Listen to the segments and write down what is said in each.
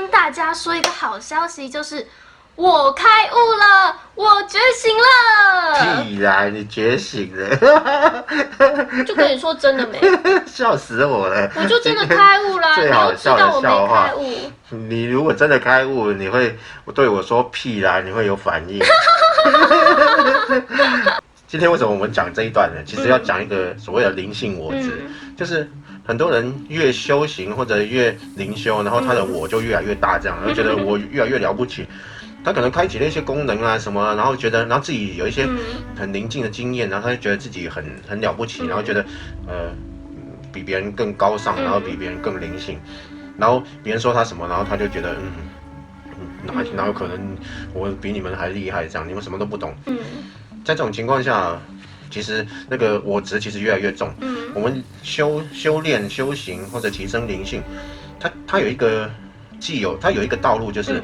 跟大家说一个好消息，就是我开悟了，我觉醒了。屁啦，你觉醒了，就跟你说真的没，笑死我了。我就真的开悟啦。最你要好笑的知道我没笑话开悟。你如果真的开悟，你会对我说屁啦，你会有反应。今天为什么我们讲这一段呢？其实要讲一个所谓的灵性我执，就是很多人越修行或者越灵修，然后他的我就越来越大，这样，然后觉得我越来越了不起。他可能开启了一些功能啊什么，然后觉得，然后自己有一些很宁静的经验，然后他就觉得自己很了不起，然后觉得比别人更高尚，然后比别人更灵性，然后别人说他什么，然后他就觉得哪有可能我比你们还厉害，这样你们什么都不懂。在这种情况下，其实那个我执其实越来越重。我们修炼、修行或者提升灵性，它有一个它有一个道路，就是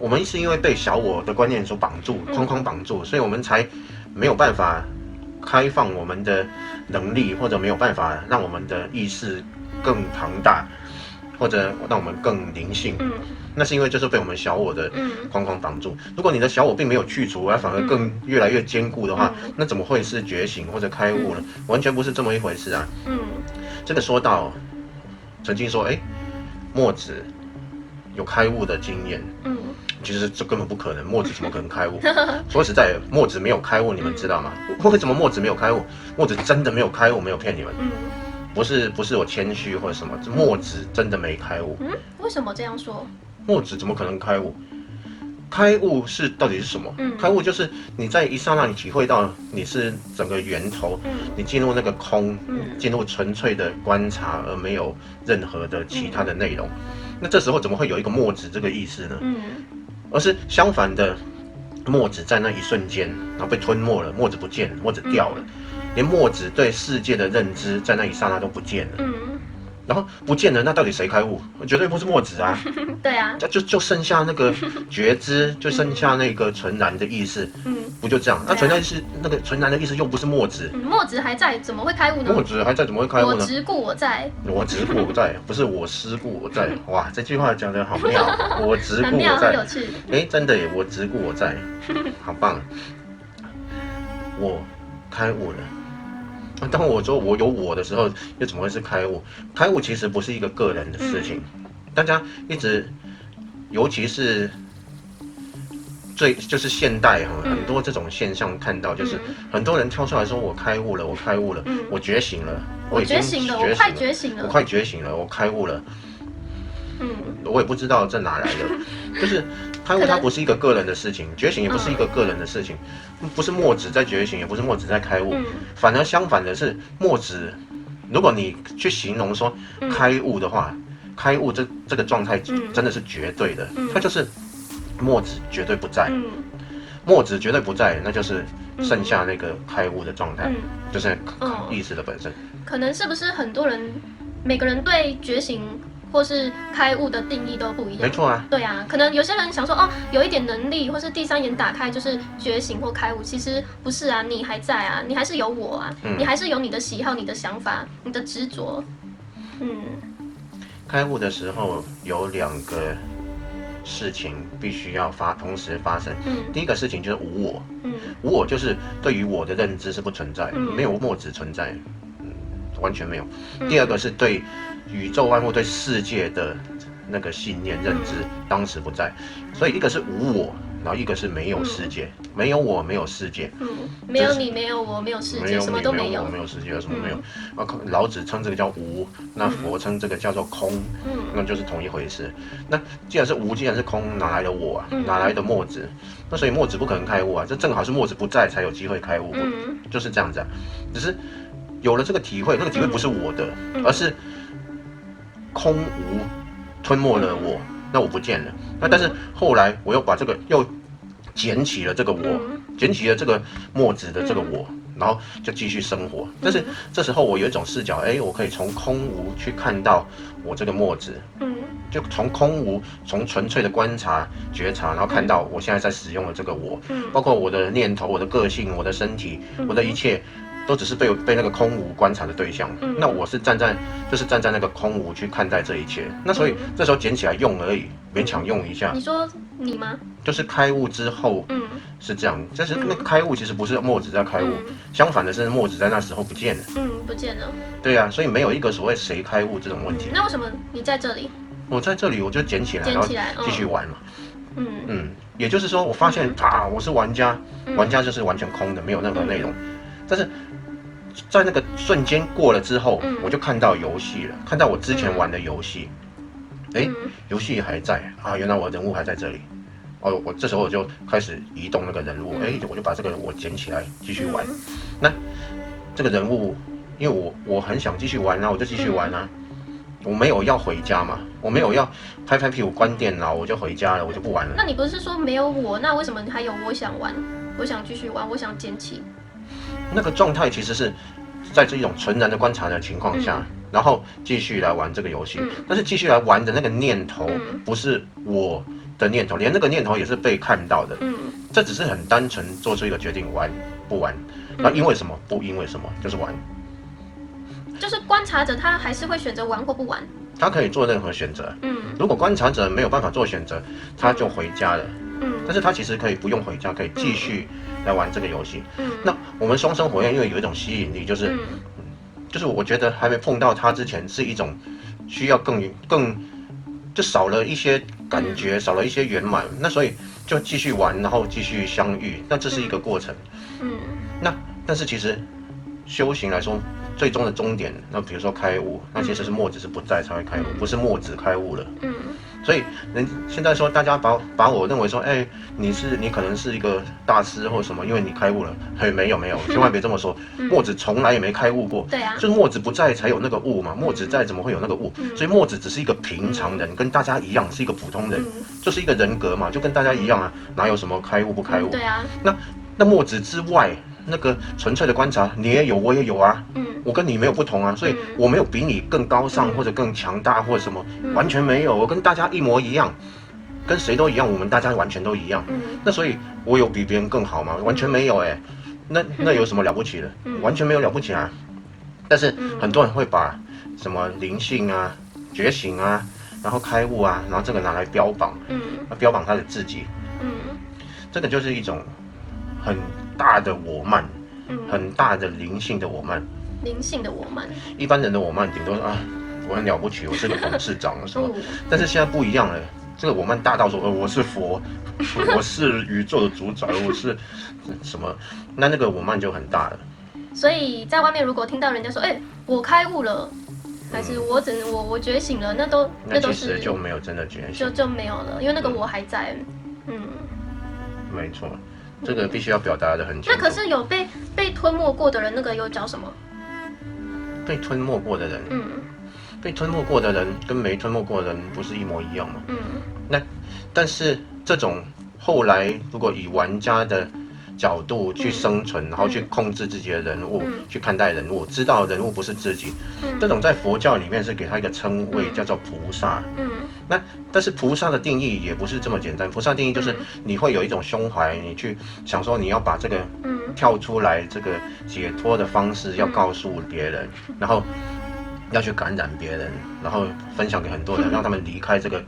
我们是因为被小我的观念所绑住、框框绑住，所以我们才没有办法开放我们的能力，或者没有办法让我们的意识更庞大，或者让我们更灵性。那是因为就是被我们小我的框框绑住。如果你的小我并没有去除，而反而更越来越坚固的话，那怎么会是觉醒或者开悟呢？完全不是这么一回事啊。这个说到曾经说，墨子有开悟的经验。其实这根本不可能，墨子怎么可能开悟？说实在，墨子没有开悟，你们知道吗？为什么墨子没有开悟？墨子真的没有开悟，没有骗你们。不是我谦虚或者什么，墨子真的没开悟。为什么这样说？墨子怎么可能开悟？开悟到底是什么？开悟就是你在一刹那你体会到你是整个源头，你进入那个空，进入纯粹的观察，而没有任何的其他的内容。那这时候怎么会有一个墨子这个意思呢？而是相反的，墨子在那一瞬间，然后被吞没了，墨子不见了，墨子掉了，连墨子对世界的认知在那一刹那都不见了。然后不见了，那到底谁开悟？绝对不是墨子啊！对啊，就剩下那个觉知，就剩下那个纯然的意识，不就这样？那纯然是那个纯然的意识又不是墨子，墨子还在，怎么会开悟呢？墨子还在，怎么会开悟呢？我执故我在，我执故我在，不是我思故我在。哇，这句话讲得好妙，我执故我在，很有趣。真的耶，我执故我在，好棒！我开悟了。当我说我有我的时候，又怎么会是开悟？开悟其实不是一个个人的事情，大家一直，尤其是就是现代很多这种现象看到，就是很多人跳出来说我开悟了，我开悟了，我觉醒了，我已经觉醒了，我快觉醒了，我快觉醒了，我开悟了。我也不知道这哪来的，就是开悟它不是一个个人的事情，觉醒也不是一个个人的事情，不是墨子在觉醒，也不是墨子在开悟，反而相反的是墨子，如果你去形容说开悟的话，开悟这个状态真的是绝对的，它就是墨子绝对不在，墨子绝对不在，那就是剩下那个开悟的状态，就是意识的本身。可能是不是很多人每个人对觉醒或是开悟的定义都不一样。没错啊。对啊，可能有些人想说有一点能力，或是第三眼打开就是觉醒或开悟，其实不是啊，你还在啊，你还是有我啊，你还是有你的喜好、你的想法、你的执着。开悟的时候有2个事情必须要同时发生。第一个事情就是无我。无我就是对于我的认知是不存在，没有墨子存在，完全没有。第二个是对宇宙万物、对世界的那个信念认知当时不在，所以一个是无我，然后一个是没有世界，没有我，没有世界。没有你，没有我，没有世界，什么都没有。没有世界，什么没有？老子称这个叫无，那佛称这个叫做空，那就是同一回事。那既然是无，既然是空，哪来的我啊？哪来的墨子？那所以墨子不可能开悟啊，这正好是墨子不在才有机会开悟，就是这样子啊。只是有了这个体会，那个体会不是我的，而是空无吞没了我，那我不见了。那但是后来我又把这个又捡起了这个我，捡起了这个墨子的这个我，然后就继续生活。但是这时候我有一种视角，我可以从空无去看到我这个墨子，就从空无，从纯粹的观察、觉察，然后看到我现在在使用的这个我，包括我的念头、我的个性、我的身体、我的一切，都只是被那个空无观察的对象。那我是站在那个空无去看待这一切。那所以这时候捡起来用而已，勉强用一下。你说你吗？就是开悟之后，是这样。就是那个开悟其实不是墨子在开悟，相反的是墨子在那时候不见了。不见了。对啊，所以没有一个所谓谁开悟这种问题。那为什么你在这里？我在这里我就捡起来，然后继续玩嘛。也就是说，我发现我是玩家，玩家就是完全空的，没有任何内容。但是在那个瞬间过了之后，我就看到游戏了，看到我之前玩的游戏，游戏还在啊，原来我的人物还在这里。我这时候我就开始移动那个人物，我就把这个我捡起来继续玩。那这个人物，因为我很想继续玩啊，我就继续玩啊。我没有要回家嘛，我没有要拍拍屁股关电脑我就回家了，我就不玩了。那你不是说没有我？那为什么你还有我想玩，我想继续玩，我想捡起？那个状态其实是在这种纯然的观察的情况下，然后继续来玩这个游戏。但是继续来玩的那个念头不是我的念头，连那个念头也是被看到的。这只是很单纯做出一个决定，玩不玩？那因为什么？不因为什么，就是玩。就是观察者他还是会选择玩或不玩，他可以做任何选择。如果观察者没有办法做选择，他就回家了。但是他其实可以不用回家，可以继续来玩这个游戏。那我们双生火焰因为有一种吸引力，就是我觉得还没碰到他之前是一种需要更就少了一些感觉，少了一些圆满。那所以就继续玩，然后继续相遇。那这是一个过程。那但是其实修行来说，最终的终点，那比如说开悟，那其实是墨子是不在才会开悟，不是墨子开悟了。所以现在说大家把我认为说，你可能是一个大师或什么，因为你开悟了。没有，千万别这么说。墨子从来也没开悟过。对啊，就是墨子不在才有那个悟嘛。墨子在怎么会有那个悟？所以墨子只是一个平常人，跟大家一样是一个普通人，就是一个人格嘛，就跟大家一样啊，哪有什么开悟不开悟？对啊。那墨子之外，那个纯粹的观察，你也有，我也有啊。我跟你没有不同啊，所以我没有比你更高尚或者更强大或者什么，完全没有。我跟大家一模一样，跟谁都一样，我们大家完全都一样。那所以我有比别人更好吗？完全没有那有什么了不起的？完全没有了不起啊。但是很多人会把什么灵性啊、觉醒啊，然后开悟啊，然后这个拿来标榜，标榜他的自己。这个就是一种很大的我慢，很大的灵性的我慢。灵性的我慢，一般人的我慢顶多我很了不起，我是个董事长什么。但是现在不一样了，这个我慢大到说，我是佛，我是宇宙的主宰，我是什么？那个我慢就很大了。所以在外面如果听到人家说，我开悟了，还是我觉醒了，那都其实就没有真的觉醒，就没有了，因为那个我还在。没错，这个必须要表达的很清楚。那可是有被吞没过的人，那个又叫什么？被吞没过的人，被吞没过的人跟没吞没过的人不是一模一样吗？但是这种后来如果以玩家的角度去生存，然后去控制自己的人物，去看待人物，知道人物不是自己，这种在佛教里面是给他一个称谓，叫做菩萨。但是菩萨的定义也不是这么简单。菩萨定义就是你会有一种胸怀，你去想说你要把这个跳出来这个解脱的方式要告诉别人，然后要去感染别人，然后分享给很多人，让他们离开这个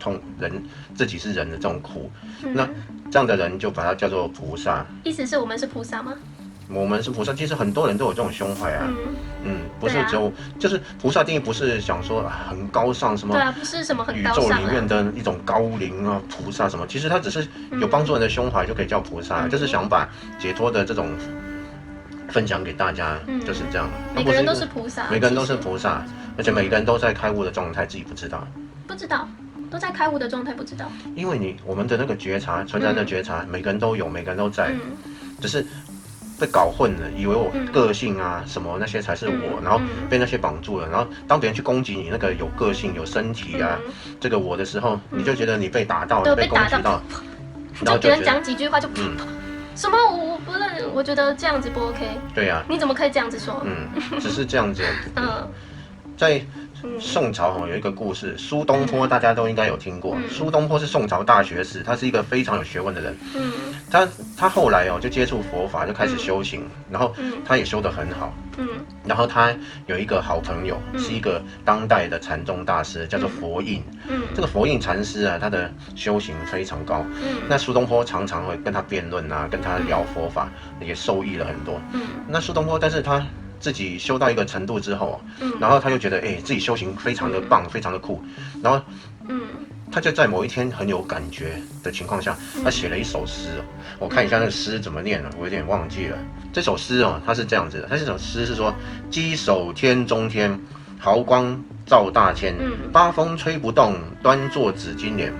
自己是人的这种苦。那这样的人就把它叫做菩萨。意思是我们是菩萨吗？我们是菩萨，其实很多人都有这种胸怀啊。不是只有，就是菩萨定义不是想说很高尚什么，对啊，不是什么很宇高尚宙里面的一种高灵啊，菩萨什么，其实他只是有帮助人的胸怀就可以叫菩萨，就是想把解脱的这种分享给大家，就是这样。每个人都是菩萨，每个人都是菩萨，而且每个人都在开悟的状态，自己不知道，都在开悟的状态，不知道。因为我们的那个觉察，纯然的觉察，每个人都有，每个人都在，只是被搞混了，以为我个性啊什么那些才是我，然后被那些绑住了。然后当别人去攻击你那个有个性、有身体啊这个我的时候，你就觉得你被打到了，被攻击到，就别人讲几句话就什么我不认，我觉得这样子不 OK。对呀，你怎么可以这样子说？只是这样子。在宋朝有一个故事，苏东坡大家都应该有听过。苏东坡是宋朝大学士，他是一个非常有学问的人。他后来就接触佛法，就开始修行，然后他也修得很好。然后他有一个好朋友，是一个当代的禅宗大师，叫做佛印。这个佛印禅师啊，他的修行非常高。那苏东坡常常会跟他辩论啊，跟他聊佛法，也受益了很多。那苏东坡，但是他自己修到一个程度之后，然后他就觉得，自己修行非常的棒，非常的酷，然后，他就在某一天很有感觉的情况下，他写了一首诗。我看一下那个诗怎么念了，我有点忘记了。这首诗它是这样子的，它这首诗是说：稽首天中天，毫光照大千，八风吹不动，端坐紫金莲。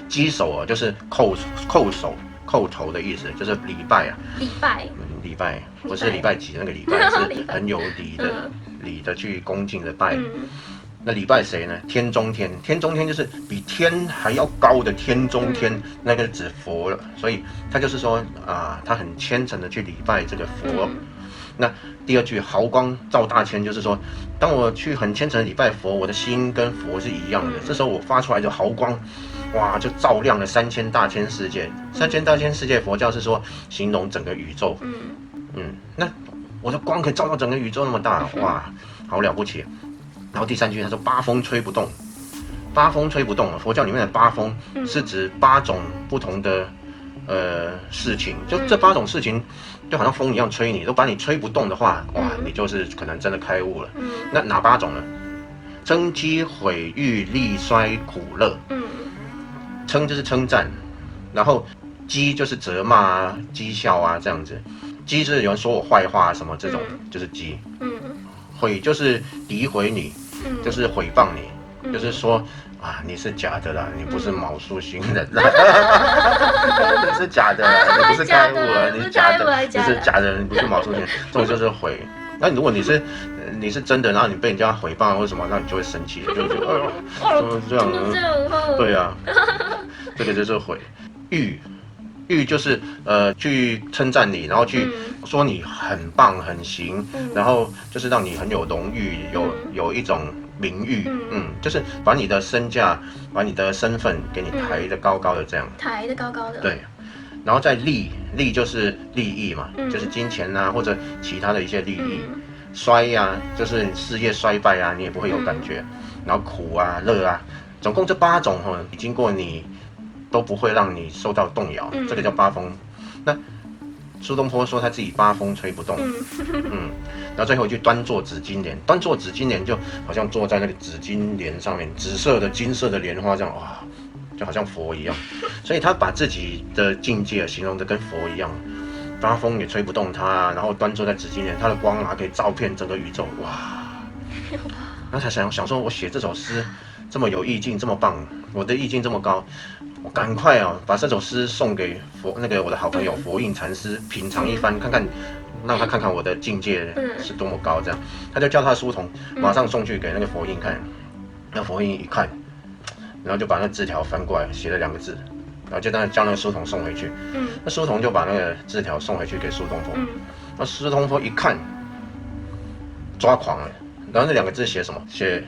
稽首就是叩首、叩头的意思，就是礼拜啊。礼拜不是礼拜几那个礼拜，是很有礼的去恭敬的拜。那礼拜谁呢？天中天，天中天就是比天还要高的天中天，那个指佛了。所以他就是说他很虔诚的去礼拜这个佛。那第二句毫光照大千，就是说，当我去很虔诚的礼拜佛，我的心跟佛是一样的。这时候我发出来的毫光，哇，就照亮了3000大千世界。3000大千世界，佛教是说形容整个宇宙。那我的光可以照到整个宇宙那么大，哇，好了不起。然后第3句他说八风吹不动，八风吹不动。佛教里面的八风是指8种不同的事情，就这8种事情就好像风一样吹你，都把你吹不动的话，哇，你就是可能真的开悟了。那哪8种呢？称讥毁誉利衰苦乐。称就是称赞，然后讥就是责骂啊、讥笑啊这样子。讥就是有人说我坏话什么这种，就是讥。毁就是诋毁你，就是毁谤你，就是说你是假的啦，你不是卯宿星人啦，你是假的啦，你不是开悟了，你是假的，你是假的，你不是卯宿星人，这种就是毁。那如果你是真的，然后你被人家毁谤或什么，那你就会生气，就觉得怎么这样？对啊，这个就是毁。誉就是去称赞你，然后去说你很棒很行，然后就是让你很有荣誉，有一种名誉，就是把你的身价、把你的身份给你抬得高高的这样，抬得高高的。对，然后再利就是利益嘛，就是金钱啊或者其他的一些利益。衰啊，就是事业衰败啊，你也不会有感觉。然后苦啊、乐啊，总共这8种经过你都不会让你受到动摇，这个叫八风。那苏东坡说他自己八风吹不动，然后最后一句端坐紫金莲，端坐紫金莲就好像坐在那个紫金莲上面，紫色的、金色的莲花这样，哇，就好像佛一样。所以他把自己的境界形容的跟佛一样，八风也吹不动他，然后端坐在紫金莲，他的光可以照遍整个宇宙，哇！然后才想说，我写这首诗这么有意境，这么棒，我的意境这么高，我赶快把这首诗送给我的好朋友佛印禅师品尝一番，看看，让他看看我的境界是多么高。这样，他就叫他的书童马上送去给那个佛印看。那佛印一看，然后就把那字条翻过来，写了2个字，然后就叫那个书童送回去。那书童就把那个字条送回去给苏东坡。那苏东坡一看，抓狂了。然后那2个字写什么？写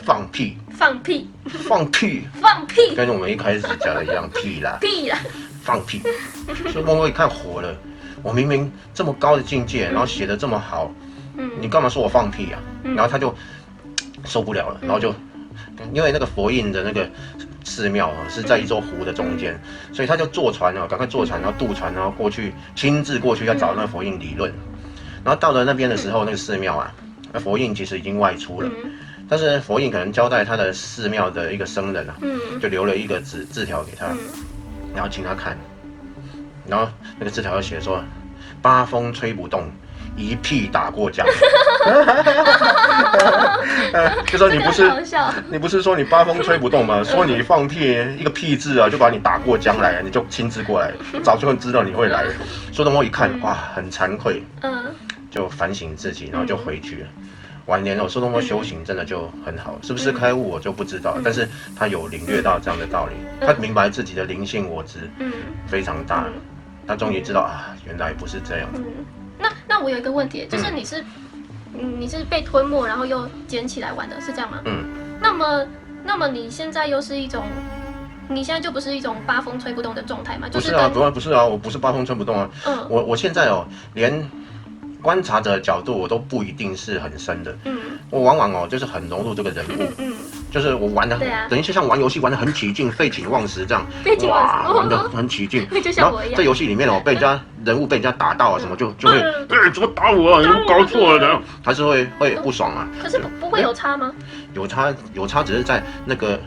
放屁，放屁，放屁，放屁，跟我们一开始讲的一样，屁啦，屁啦，放屁。苏东坡一看火了，我明明这么高的境界，然后写的这么好，你干嘛说我放屁啊？然后他就受不了了，然后就因为那个佛印的那个寺庙是在一座湖的中间，所以他就坐船赶快坐船，然后渡船，然后亲自过去要找那个佛印理论。然后到了那边的时候，那个寺庙那佛印其实已经外出了，但是佛印可能交代他的寺庙的一个僧人就留了一个字条给他，然后请他看，然后那个字条写说：八风吹不动，一屁打过江。就说你不是说你八风吹不动吗？说你放屁一个屁字就把你打过江来，你就亲自过来，早就知道你会来。苏东坡一看，哇，很惭愧，就反省自己，然后就回去了。晚年苏东坡修行真的就很好，是不是开悟我就不知道，但是他有领略到这样的道理，他明白自己的灵性我执非常大，他终于知道原来不是这样。那我有一个问题，就是你是被吞没，然后又捡起来玩的，是这样吗？那么你现在又是一种，你现在就不是一种八风吹不动的状态嘛？就是不是啊，我不是八风吹不动啊。我现在连观察者的角度我都不一定是很深的。我往往就是很融入这个人物。就是我玩的，等于就像玩游戏玩的很起劲，废寝忘食这样，哇，玩的很起劲。就像我一样。这游戏里面被人家人物被人家打到啊什么，就会，怎么打我啊？你搞错了的，还是会不爽啊。可是不会有差吗？有差，只是在那个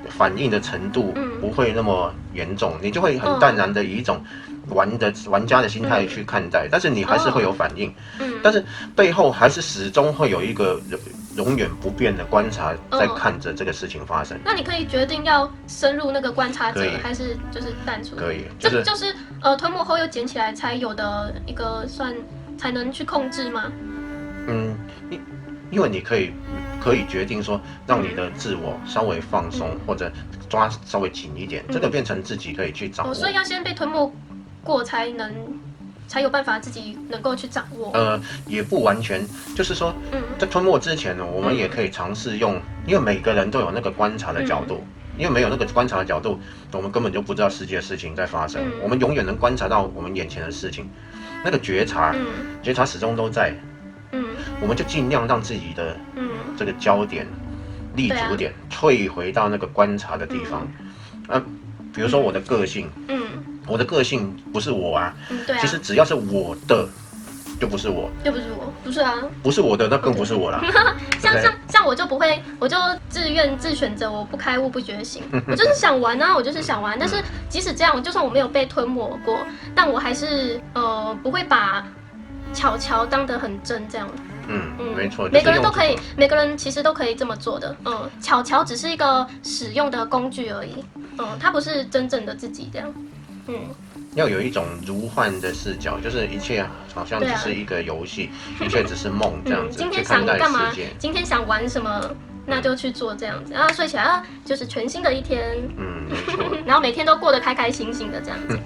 反应的程度不会那么严重，你就会很淡然的以一种玩家的心态去看待，但是你还是会有反应，但是背后还是始终会有一个永远不变的观察在看着这个事情发生。那你可以决定要深入那个观察者，还是就是淡出？可以，这就是吞没后又捡起来才有的一个才能去控制吗？因为你可以决定说，让你的自我稍微放松，或者抓稍微紧一点，这个变成自己可以去掌握。所以要先被吞没过才有办法自己能够去掌握。也不完全，就是说，在吞没之前呢，我们也可以尝试用，因为每个人都有那个观察的角度，因为没有那个观察的角度，我们根本就不知道世界的事情在发生。我们永远能观察到我们眼前的事情，那个觉察始终都在。我们就尽量让自己的这个焦点、立足点退回到那个观察的地方。比如说我的个性，我的个性不是我啊。其实只要是我的，就不是我。不是啊。不是我的，那更不是我了。像我就不会，我就自选择，我不开悟不觉醒，我就是想玩啊，我就是想玩。但是即使这样，就算我没有被吞没过，但我还是不会把巧当得很真这样。没错，每个人都可以，每个人其实都可以这么做的。巧只是一个使用的工具而已。它不是真正的自己这样。要有一种如幻的视角，就是一切好像只是一个游戏，一切只是梦这样子。今天想干嘛？今天想玩什么？那就去做这样子。然后睡起来就是全新的一天。没错。然后每天都过得开开心心的这样子，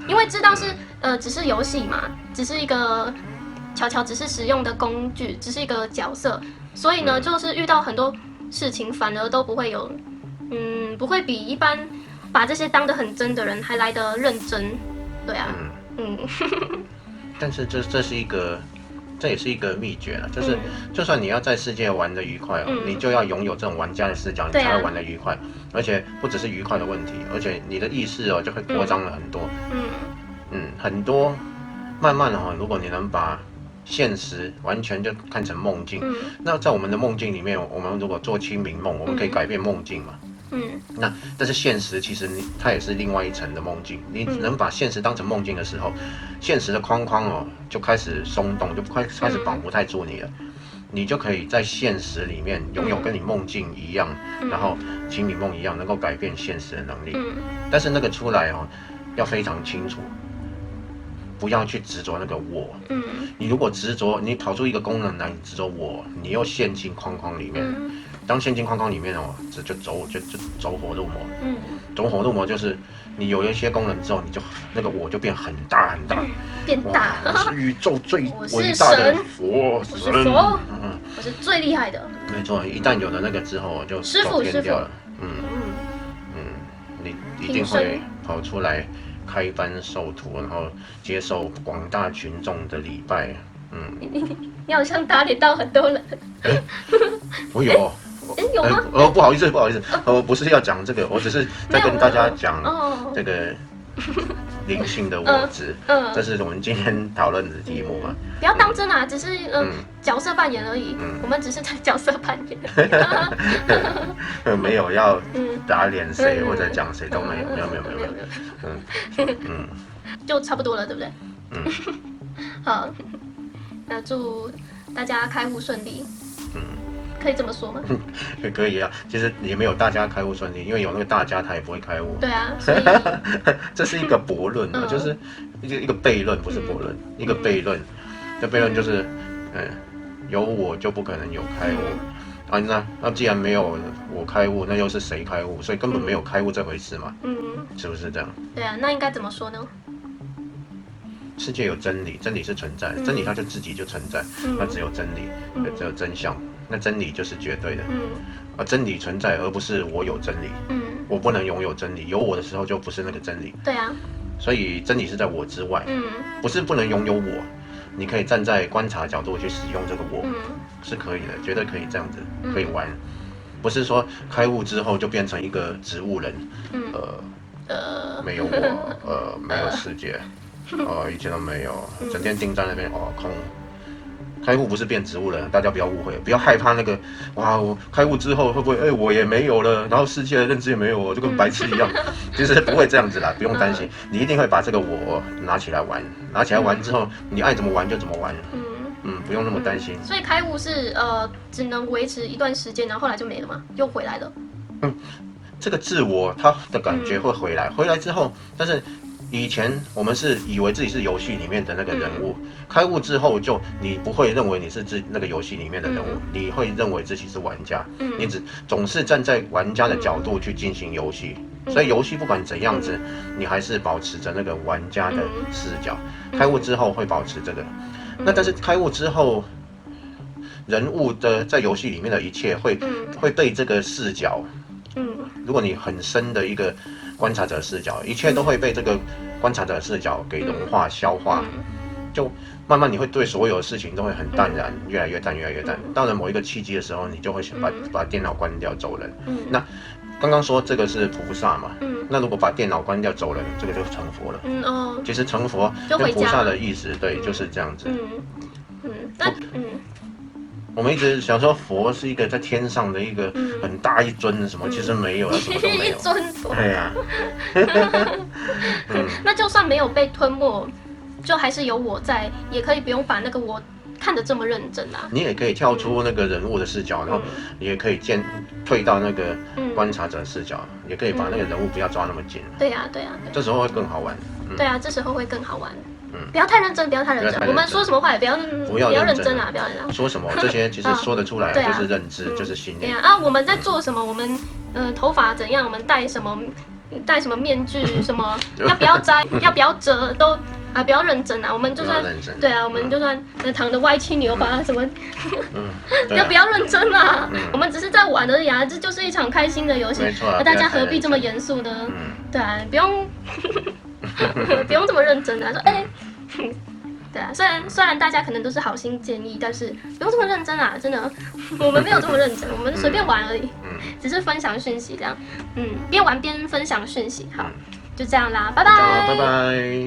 因为知道是只是游戏嘛，只是一个。巧只是使用的工具，只是一个角色，所以呢，就是遇到很多事情，反而都不会有，不会比一般把这些当得很真的人还来得认真，对啊，但是这也是一个秘诀了，就是就算你要在世界玩得愉快你就要拥有这种玩家的视角，你才会玩得愉快，而且不只是愉快的问题，而且你的意识就会扩张了很多，很多，慢慢的如果你能把现实完全就看成梦境，那在我们的梦境里面，我们如果做清明梦，我们可以改变梦境嘛。但是现实其实它也是另外一层的梦境。你能把现实当成梦境的时候，现实的框框就开始松动，就开始绑不太住你了。你就可以在现实里面拥有跟你梦境一样，然后清明梦一样能够改变现实的能力。但是那个出来要非常清楚。不要去执着那个我，你如果执着，你跑出一个功能来执着我，你又陷进框框里面。当陷进框框里面这就走火入魔。走火入魔就是你有一些功能之后，你就那个我就变很大很大，变大。我是宇宙最伟大的佛神，我是最厉害的。没错，一旦有了那个之后，就走偏掉了。你一定会跑出来。开班授徒，然后接受广大群众的礼拜。你好像打脸到很多人。我有。有吗？不好意思，我不是要讲这个，我只是在跟大家讲这个灵性的我执。这是我们今天讨论的题目嘛。不要当真啊，只是角色扮演而已。我们只是在角色扮演。没有要打脸谁或者讲谁都没有。就差不多了，对不对？好，那祝大家开悟顺利。可以这么说吗？可以啊，其实也没有大家开悟顺利，因为有那个大家他也不会开悟。对啊，所以这是一个悖论就是一个悖论，不是悖论，一个悖论。这悖论就是，有我就不可能有开悟那既然没有我开悟，那又是谁开悟？所以根本没有开悟这回事嘛。是不是这样？对啊，那应该怎么说呢？世界有真理，真理是存在，真理它就自己就存在，它只有真理，只有真相，那真理就是绝对的，真理存在，而不是我有真理，我不能拥有真理，有我的时候就不是那个真理，对啊，所以真理是在我之外，不是不能拥有我，你可以站在观察角度去使用这个我，是可以的，绝对可以这样子，可以玩，不是说开悟之后就变成一个植物人，没有我，没有世界。以前都没有，整天盯在那边空。开悟不是变植物人，大家不要误会，不要害怕那个哇，我开悟之后会不会我也没有了，然后世界的认知也没有，我就跟白痴一样。其实不会这样子啦，不用担心，你一定会把这个我拿起来玩，拿起来玩之后，你爱怎么玩就怎么玩。不用那么担心。所以开悟是只能维持一段时间，然后后来就没了嘛，又回来了。这个自我它的感觉会回来，回来之后，但是。以前我们是以为自己是游戏里面的那个人物，开悟之后你不会认为你是那个游戏里面的人物，你会认为自己是玩家，你总是站在玩家的角度去进行游戏，所以游戏不管怎样子，你还是保持着那个玩家的视角。开悟之后会保持这个，那但是开悟之后，人物的在游戏里面的一切会被这个视角，如果你很深的一个。观察者视角，一切都会被这个观察者视角给融化、消化，就慢慢你会对所有事情都会很淡然，越来越淡，越来越淡。到了某一个契机的时候，你就会把电脑关掉走人。那刚刚说这个是菩萨嘛，那如果把电脑关掉走人，这个就成佛了。其实成佛跟菩萨的意思，对，就是这样子。我们一直想说佛是一个在天上的一个很大一尊什么，其实没有，什么都没有。一尊佛。对呀。那就算没有被吞没，就还是有我在，也可以不用把那个我看得这么认真啊。你也可以跳出那个人物的视角，然后你也可以退到那个观察者视角，也可以把那个人物不要抓那么紧。对呀，对呀。这时候会更好玩。对啊，这时候会更好玩。不要太认真，不要太认真。我们说什么话也不要认真啊，不要认真。说什么这些其实说得出来，就是认知，就是信念。对啊，我们在做什么？我们头发怎样？我们戴什么面具？什么要不要摘？要不要遮？都不要认真啊。我们就算对啊，我们就算躺着歪七扭八什么，不要认真啊。我们只是在玩而已啊，这就是一场开心的游戏。那大家何必这么严肃呢？对啊，不用。不用这么认真啊！说对啊，虽然大家可能都是好心建议，但是不用这么认真啊！真的，我们没有这么认真，我们随便玩而已，只是分享讯息这样，边玩边分享讯息，好，就这样啦，拜拜，拜拜。